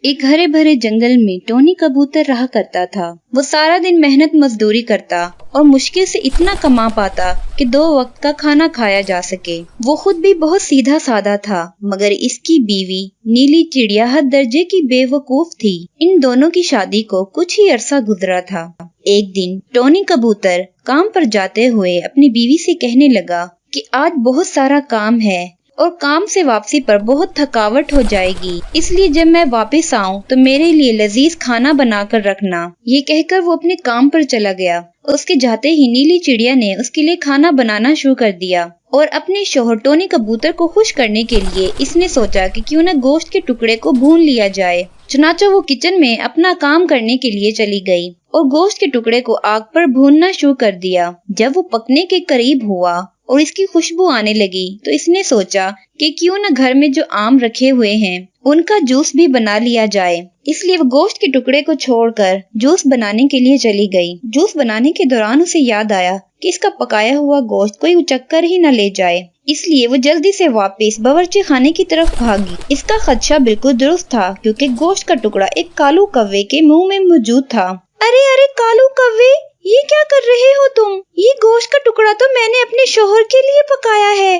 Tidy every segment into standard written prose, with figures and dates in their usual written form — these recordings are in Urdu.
ایک ہرے بھرے جنگل میں ٹونی کبوتر رہا کرتا تھا۔ وہ سارا دن محنت مزدوری کرتا اور مشکل سے اتنا کما پاتا کہ 2 وقت کا کھانا کھایا جا سکے۔ وہ خود بھی بہت سیدھا سادہ تھا، مگر اس کی بیوی نیلی چڑیا حد درجے کی بے وقوف تھی۔ ان دونوں کی شادی کو کچھ ہی عرصہ گزرا تھا۔ ایک دن ٹونی کبوتر کام پر جاتے ہوئے اپنی بیوی سے کہنے لگا کہ آج بہت سارا کام ہے اور کام سے واپسی پر بہت تھکاوٹ ہو جائے گی، اس لیے جب میں واپس آؤں تو میرے لیے لذیذ کھانا بنا کر رکھنا۔ یہ کہہ کر وہ اپنے کام پر چلا گیا۔ اس کے جاتے ہی نیلی چڑیا نے اس کے لیے کھانا بنانا شروع کر دیا اور اپنے شوہر ٹونی کبوتر کو خوش کرنے کے لیے اس نے سوچا کہ کیوں نہ گوشت کے ٹکڑے کو بھون لیا جائے۔ چنانچہ وہ کچن میں اپنا کام کرنے کے لیے چلی گئی اور گوشت کے ٹکڑے کو آگ پر بھوننا شروع کر دیا۔ جب وہ پکنے کے قریب ہوا اور اس کی خوشبو آنے لگی تو اس نے سوچا کہ کیوں نہ گھر میں جو آم رکھے ہوئے ہیں ان کا جوس بھی بنا لیا جائے۔ اس لیے وہ گوشت کے ٹکڑے کو چھوڑ کر جوس بنانے کے لیے چلی گئی۔ جوس بنانے کے دوران اسے یاد آیا کہ اس کا پکایا ہوا گوشت کوئی اچک کر ہی نہ لے جائے، اس لیے وہ جلدی سے واپس باورچی خانے کی طرف بھاگی۔ اس کا خدشہ بالکل درست تھا کیونکہ گوشت کا ٹکڑا ایک کالو کوے کے منہ میں موجود تھا۔ ارے کالو کوے، یہ کیا کر رہے ہو تم؟ یہ گوشت کا ٹکڑا تو میں نے اپنے شوہر کے لیے پکایا ہے۔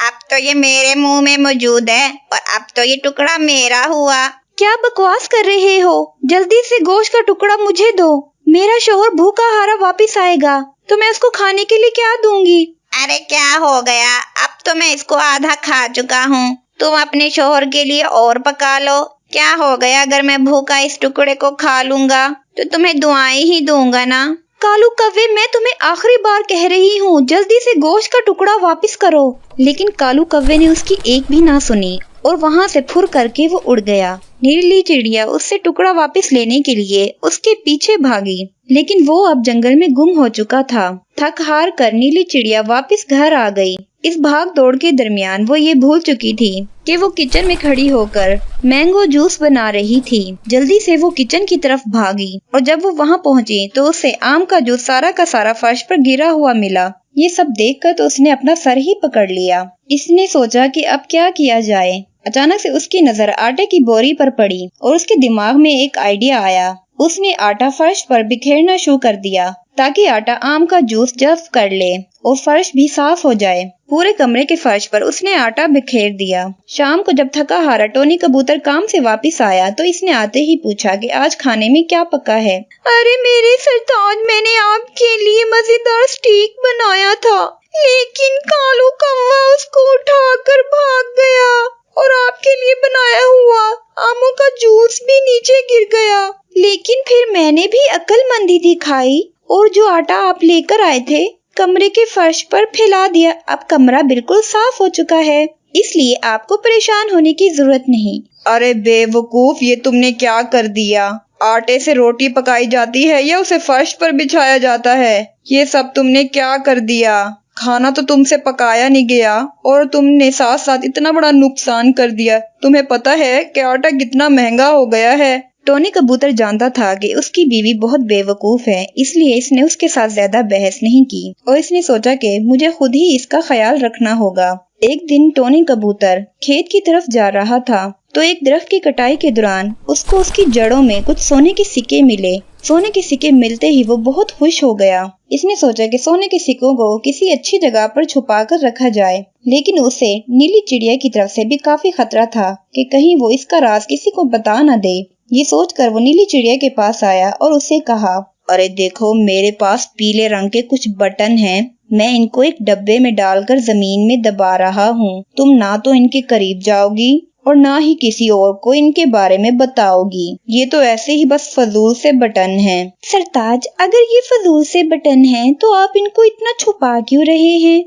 اب تو یہ میرے منہ میں موجود ہے اور اب تو یہ ٹکڑا میرا ہوا۔ کیا بکواس کر رہے ہو؟ جلدی سے گوشت کا ٹکڑا مجھے دو۔ میرا شوہر بھوکا ہارا واپس آئے گا تو میں اس کو کھانے کے لیے کیا دوں گی؟ ارے کیا ہو گیا، اب تو میں اس کو آدھا کھا چکا ہوں، تم اپنے شوہر کے لیے اور پکا لو۔ کیا ہو گیا اگر میں بھوکا اس ٹکڑے کو کھا لوں گا تو تمہیں دعائیں ہی دوں گا نا۔ کالو کوے، میں تمہیں آخری بار کہہ رہی ہوں، جلدی سے گوشت کا ٹکڑا واپس کرو۔ لیکن کالو کوے نے اس کی ایک بھی نہ سنی اور وہاں سے پھر کر کے وہ اڑ گیا۔ نیلی چڑیا اس سے ٹکڑا واپس لینے کے لیے اس کے پیچھے بھاگی، لیکن وہ اب جنگل میں گم ہو چکا تھا۔ تھک ہار کر نیلی چڑیا واپس گھر آ گئی۔ اس بھاگ دوڑ کے درمیان وہ یہ بھول چکی تھی کہ وہ کچن میں کھڑی ہو کر مینگو جوس بنا رہی تھی۔ جلدی سے وہ کچن کی طرف بھاگی اور جب وہ وہاں پہنچی تو اسے آم کا جوس سارا کا سارا فرش پر گرا ہوا ملا۔ یہ سب دیکھ کر تو اس نے اپنا سر ہی پکڑ لیا۔ اس نے سوچا کہ اب کیا کیا جائے۔ اچانک سے اس کی نظر آٹے کی بوری پر پڑی اور اس کے دماغ میں ایک آئیڈیا آیا۔ اس نے آٹا فرش پر بکھیرنا شروع کر دیا تاکہ آٹا آم کا جوس جذب کر لے اور فرش بھی صاف ہو جائے۔ پورے کمرے کے فرش پر اس نے آٹا بکھیر دیا۔ شام کو جب تھکا ہارا ٹونی کبوتر کام سے واپس آیا تو اس نے آتے ہی پوچھا کہ آج کھانے میں کیا پکا ہے۔ ارے میرے سرتاج، میں نے آپ کے لیے مزیدار اسٹیک بنایا تھا، لیکن کالو کوا اس کو اٹھا کر بھاگ گیا اور آپ کے لیے بنایا ہوا آموں کا جوس بھی نیچے گر گیا۔ لیکن پھر میں نے بھی عقل مندی دکھائی اور جو آٹا آپ لے کر آئے تھے کمرے کے فرش پر پھیلا دیا۔ اب کمرہ بالکل صاف ہو چکا ہے، اس لیے آپ کو پریشان ہونے کی ضرورت نہیں۔ ارے بے وقوف، یہ تم نے کیا کر دیا؟ آٹے سے روٹی پکائی جاتی ہے یا اسے فرش پر بچھایا جاتا ہے؟ یہ سب تم نے کیا کر دیا؟ کھانا تو تم سے پکایا نہیں گیا اور تم نے ساتھ ساتھ اتنا بڑا نقصان کر دیا۔ تمہیں پتہ ہے کہ آٹا کتنا مہنگا ہو گیا ہے؟ ٹونی کبوتر جانتا تھا کہ اس کی بیوی بہت بے وقوف ہے، اس لیے اس نے اس کے ساتھ زیادہ بحث نہیں کی اور اس نے سوچا کہ مجھے خود ہی اس کا خیال رکھنا ہوگا۔ ایک دن ٹونی کبوتر کھیت کی طرف جا رہا تھا تو ایک درخت کی کٹائی کے دوران اس کو اس کی جڑوں میں کچھ سونے کے سکے ملے۔ سونے کے سکے ملتے ہی وہ بہت خوش ہو گیا۔ اس نے سوچا کہ سونے کے سکوں کو کسی اچھی جگہ پر چھپا کر رکھا جائے، لیکن اسے نیلی چڑیا کی طرف سے بھی کافی خطرہ تھا کہ کہیں وہ اس کا راز کسی کو بتا نہ دے۔ یہ سوچ کر وہ نیلی چڑیا کے پاس آیا اور اسے کہا، ارے دیکھو، میرے پاس پیلے رنگ کے کچھ بٹن ہیں، میں ان کو ایک ڈبے میں ڈال کر زمین میں دبا رہا ہوں۔ تم نہ تو ان کے قریب جاؤ گی اور نہ ہی کسی اور کو ان کے بارے میں بتاؤ گی۔ یہ تو ایسے ہی بس فضول سے بٹن ہیں۔ سرتاج، اگر یہ فضول سے بٹن ہیں تو آپ ان کو اتنا چھپا کیوں رہے ہیں؟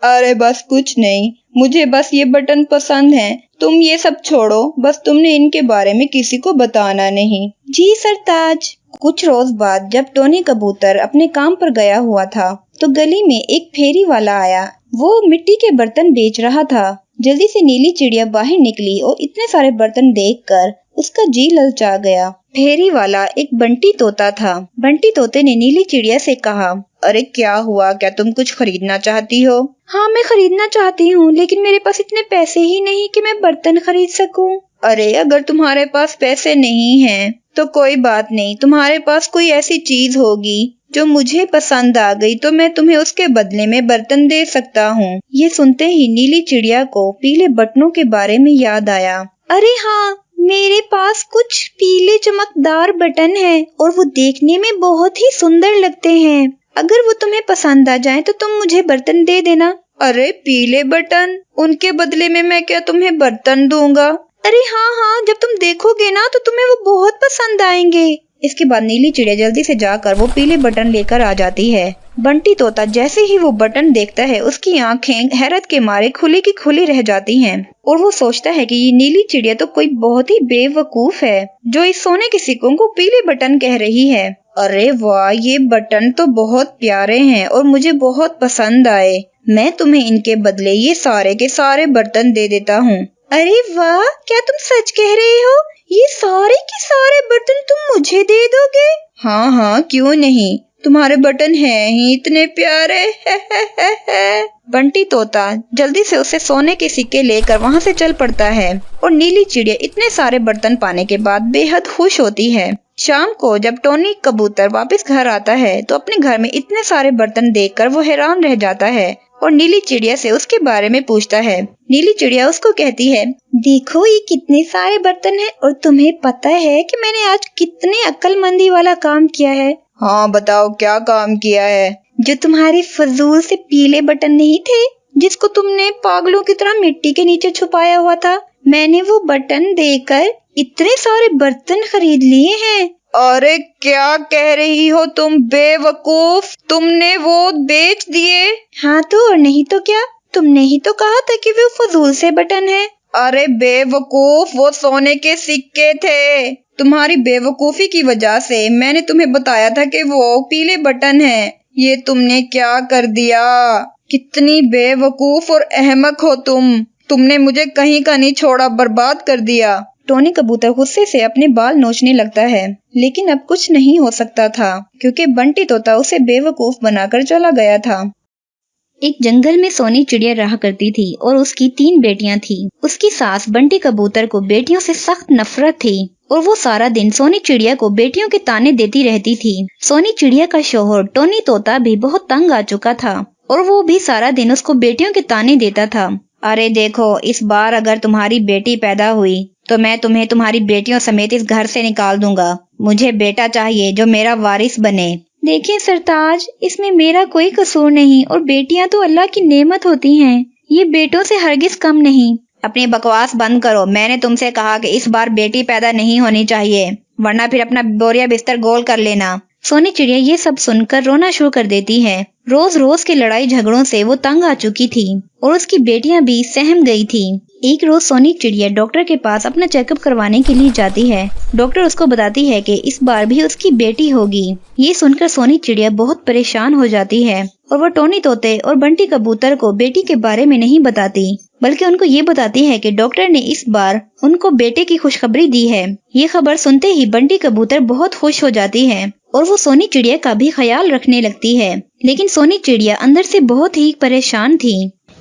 ارے بس کچھ نہیں، مجھے بس یہ بٹن پسند ہیں۔ تم یہ سب چھوڑو، بس تم نے ان کے بارے میں کسی کو بتانا نہیں۔ جی سرتاج۔ کچھ روز بعد جب ٹونی کبوتر اپنے کام پر گیا ہوا تھا تو گلی میں ایک پھیری والا آیا۔ وہ مٹی کے برتن بیچ رہا تھا۔ جلدی سے نیلی چڑیا باہر نکلی اور اتنے سارے برتن دیکھ کر اس کا جی للچا گیا۔ پھیری والا ایک بنٹی طوطا تھا۔ بنٹی طوطے نے نیلی چڑیا سے کہا، ارے کیا ہوا، کیا تم کچھ خریدنا چاہتی ہو؟ ہاں میں خریدنا چاہتی ہوں، لیکن میرے پاس اتنے پیسے ہی نہیں کہ میں برتن خرید سکوں۔ ارے اگر تمہارے پاس پیسے نہیں ہیں تو کوئی بات نہیں، تمہارے پاس کوئی ایسی چیز ہوگی جو مجھے پسند آ گئی تو میں تمہیں اس کے بدلے میں برتن دے سکتا ہوں۔ یہ سنتے ہی نیلی چڑیا کو پیلے بٹنوں کے بارے میں یاد آیا۔ ارے ہاں، میرے پاس کچھ پیلے چمکدار بٹن ہیں اور وہ دیکھنے میں بہت ہی سندر لگتے ہیں۔ اگر وہ تمہیں پسند آ جائیں تو تم مجھے برتن دے دینا۔ ارے پیلے بٹن، ان کے بدلے میں کیا تمہیں برتن دوں گا؟ ارے ہاں، جب تم دیکھو گے نا تو تمہیں وہ بہت پسند آئیں گے۔ اس کے بعد نیلی چڑیا جلدی سے جا کر وہ پیلے بٹن لے کر آ جاتی ہے۔ بنٹی طوطا جیسے ہی وہ بٹن دیکھتا ہے اس کی آنکھیں حیرت کے مارے کھلی کی کھلی رہ جاتی ہیں اور وہ سوچتا ہے کہ یہ نیلی چڑیا تو کوئی بہت ہی بے وقوف ہے جو اس سونے کے سکوں کو پیلے بٹن کہہ رہی ہے۔ ارے واہ، یہ بٹن تو بہت پیارے ہیں اور مجھے بہت پسند آئے، میں تمہیں ان کے بدلے یہ سارے کے سارے برتن دے دیتا ہوں۔ ارے واہ، کیا تم سچ کہہ رہے ہو؟ یہ سارے کے سارے برتن تم مجھے دے دو گے؟ ہاں کیوں نہیں، تمہارے بٹن ہیں ہی اتنے پیارے۔ بنٹی طوطا جلدی سے اسے سونے کے سکے لے کر وہاں سے چل پڑتا ہے اور نیلی چڑیا اتنے سارے برتن پانے کے بعد بے حد خوش ہوتی ہے۔ شام کو جب ٹونی کبوتر واپس گھر آتا ہے تو اپنے گھر میں اتنے سارے برتن دیکھ کر وہ حیران رہ جاتا ہے اور نیلی چڑیا سے اس کے بارے میں پوچھتا ہے۔ نیلی چڑیا اس کو کہتی ہے، دیکھو یہ کتنے سارے برتن ہیں اور تمہیں پتہ ہے کہ میں نے آج کتنے عقل مندی والا کام کیا ہے؟ ہاں بتاؤ، کیا کام کیا ہے؟ جو تمہارے فضول سے پیلے بٹن نہیں تھے جس کو تم نے پاگلوں کی طرح مٹی کے نیچے چھپایا ہوا تھا، میں نے وہ بٹن دے کر اتنے سارے برتن خرید لیے ہیں۔ ارے کیا کہہ رہی ہو تم بے وقوف، تم نے وہ بیچ دیے؟ ہاں تو اور نہیں تو کیا، تم نے ہی تو کہا تھا کہ وہ فضول سے بٹن ہے۔ ارے بے وقوف، وہ سونے کے سکے تھے، تمہاری بے وقوفی کی وجہ سے میں نے تمہیں بتایا تھا کہ وہ پیلے بٹن ہیں، یہ تم نے کیا کر دیا؟ کتنی بے وقوف اور احمق ہو تم نے مجھے کہیں کا نہیں چھوڑا، برباد کر دیا۔ ٹونی کبوتر غصے سے اپنے بال نوچنے لگتا ہے، لیکن اب کچھ نہیں ہو سکتا تھا کیونکہ بنٹی طوطا اسے بے وقوف بنا کر چلا گیا تھا۔ ایک جنگل میں سونی چڑیا رہا کرتی تھی اور اس کی 3 بیٹیاں تھیں۔ اس کی ساس بنٹی کبوتر کو بیٹیوں سے سخت نفرت تھی اور وہ سارا دن سونی چڑیا کو بیٹیوں کے تانے دیتی رہتی تھی۔ سونی چڑیا کا شوہر ٹونی طوطا بھی بہت تنگ آ چکا تھا اور وہ بھی سارا دن اس کو بیٹیوں کے تانے دیتا تھا۔ ارے دیکھو، اس بار اگر تمہاری بیٹی پیدا ہوئی تو میں تمہیں تمہاری بیٹیوں سمیت اس گھر سے نکال دوں گا۔ مجھے بیٹا چاہیے جو میرا وارث بنے۔ دیکھیں سرتاج، اس میں میرا کوئی قصور نہیں اور بیٹیاں تو اللہ کی نعمت ہوتی ہیں، یہ بیٹوں سے ہرگز کم نہیں۔ اپنی بکواس بند کرو، میں نے تم سے کہا کہ اس بار بیٹی پیدا نہیں ہونی چاہیے، ورنہ پھر اپنا بوریا بستر گول کر لینا۔ سونی چڑیا یہ سب سن کر رونا شروع کر دیتی ہے۔ روز روز کے لڑائی جھگڑوں سے وہ تنگ آ چکی تھی اور اس کی بیٹیاں بھی سہم گئی تھی۔ ایک روز سونی چڑیا ڈاکٹر کے پاس اپنا چیک اپ کروانے کے لیے جاتی ہے۔ ڈاکٹر اس کو بتاتی ہے کہ اس بار بھی اس کی بیٹی ہوگی۔ یہ سن کر سونی چڑیا بہت پریشان ہو جاتی ہے اور وہ ٹونی طوطے اور بنٹی کبوتر کو بیٹی کے بارے میں نہیں بتاتی، بلکہ ان کو یہ بتاتی ہے کہ ڈاکٹر نے اس بار ان کو بیٹے کی خوشخبری دی ہے۔ یہ خبر سنتے ہی بنٹی کبوتر بہت خوش ہو جاتی ہے اور وہ سونی چڑیا کا بھی خیال رکھنے لگتی ہے، لیکن سونی چڑیا اندر سے بہت ہی پریشان تھی۔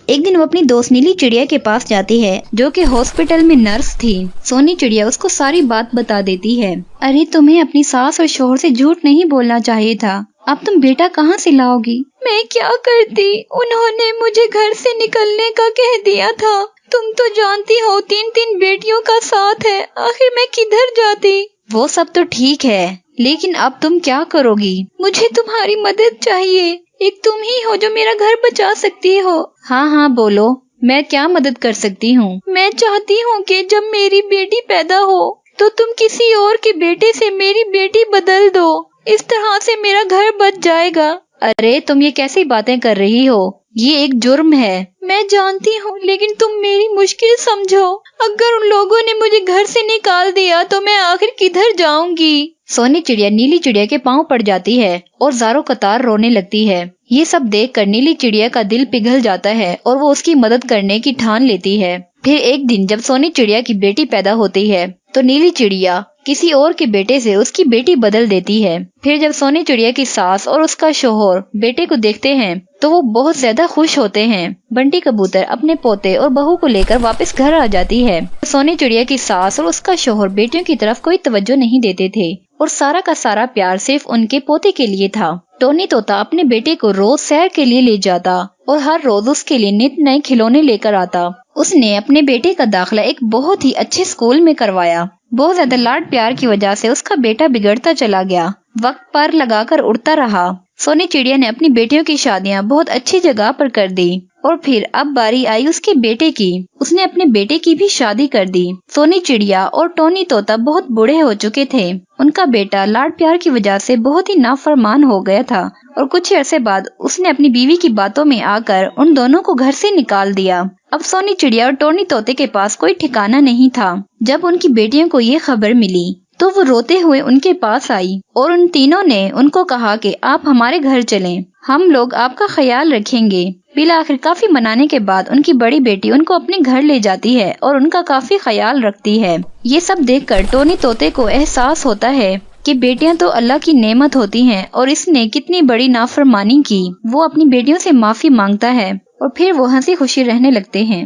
ایک دن وہ اپنی دوست نیلی چڑیا کے پاس جاتی ہے جو کہ ہاسپٹل میں نرس تھی۔ سونی چڑیا اس کو ساری بات بتا دیتی ہے۔ ارے تمہیں اپنی ساس اور شوہر سے جھوٹ نہیں بولنا چاہیے تھا، اب تم بیٹا کہاں سے لاؤ گی؟ میں کیا کرتی، انہوں نے مجھے گھر سے نکلنے کا کہہ دیا تھا۔ تم تو جانتی ہو 3 بیٹیوں کا ساتھ ہے، آخر میں کدھر جاتی؟ وہ سب تو ٹھیک ہے، لیکن اب تم کیا کرو گی؟ مجھے تمہاری مدد چاہیے، ایک تم ہی ہو جو میرا گھر بچا سکتی ہو۔ ہاں بولو، میں کیا مدد کر سکتی ہوں؟ میں چاہتی ہوں کہ جب میری بیٹی پیدا ہو تو تم کسی اور کے بیٹے سے میری بیٹی بدل دو، اس طرح سے میرا گھر بچ جائے گا۔ ارے تم یہ کیسی باتیں کر رہی ہو، یہ ایک جرم ہے۔ میں جانتی ہوں، لیکن تم میری مشکل سمجھو، اگر ان لوگوں نے مجھے گھر سے نکال دیا تو میں آخر کدھر جاؤں گی؟ سونی چڑیا نیلی چڑیا کے پاؤں پڑ جاتی ہے اور زاروں قطار رونے لگتی ہے۔ یہ سب دیکھ کر نیلی چڑیا کا دل پگھل جاتا ہے اور وہ اس کی مدد کرنے کی ٹھان لیتی ہے۔ پھر ایک دن جب سونی چڑیا کی بیٹی پیدا ہوتی ہے تو نیلی چڑیا کسی اور کے بیٹے سے اس کی بیٹی بدل دیتی ہے۔ پھر جب سونی چڑیا کی ساس اور اس کا شوہر بیٹے کو دیکھتے ہیں تو وہ بہت زیادہ خوش ہوتے ہیں۔ بنٹی کبوتر اپنے پوتے اور بہو کو لے کر واپس گھر آ جاتی ہے۔ سونی چڑیا کی ساس اور اس کا شوہر بیٹیوں کی طرف کوئی توجہ نہیں دیتے تھے اور سارا کا سارا پیار صرف ان کے پوتے کے لیے تھا۔ ٹونی طوطا اپنے بیٹے کو روز سیر کے لیے لے جاتا اور ہر روز اس کے لیے نت نئے کھلونے لے کر آتا۔ اس نے اپنے بیٹے کا داخلہ ایک بہت ہی اچھے اسکول میں کروایا۔ بہت زیادہ لاڈ پیار کی وجہ سے اس کا بیٹا بگڑتا چلا گیا، وقت پر لگا کر اڑتا رہا۔ سونی چڑیا نے اپنی بیٹیوں کی شادیاں بہت اچھی جگہ پر کر دی اور پھر اب باری آئی اس کے بیٹے کی۔ اس نے اپنے بیٹے کی بھی شادی کر دی۔ سونی چڑیا اور ٹونی طوطا بہت بوڑھے ہو چکے تھے۔ ان کا بیٹا لاڈ پیار کی وجہ سے بہت ہی نافرمان ہو گیا تھا اور کچھ عرصے بعد اس نے اپنی بیوی کی باتوں میں آ کر ان دونوں کو گھر سے نکال دیا۔ اب سونی چڑیا اور ٹونی طوطے کے پاس کوئی ٹھکانہ نہیں تھا۔ جب ان کی بیٹیوں کو یہ خبر ملی تو وہ روتے ہوئے ان کے پاس آئی اور ان تینوں نے ان کو کہا کہ آپ ہمارے گھر چلیں، ہم لوگ آپ کا خیال رکھیں گے۔ بالآخر کافی منانے کے بعد ان کی بڑی بیٹی ان کو اپنے گھر لے جاتی ہے اور ان کا کافی خیال رکھتی ہے۔ یہ سب دیکھ کر ٹونی طوطے کو احساس ہوتا ہے کہ بیٹیاں تو اللہ کی نعمت ہوتی ہیں اور اس نے کتنی بڑی نافرمانی کی۔ وہ اپنی بیٹیوں سے معافی مانگتا ہے اور پھر وہ ہنسی خوشی رہنے لگتے ہیں۔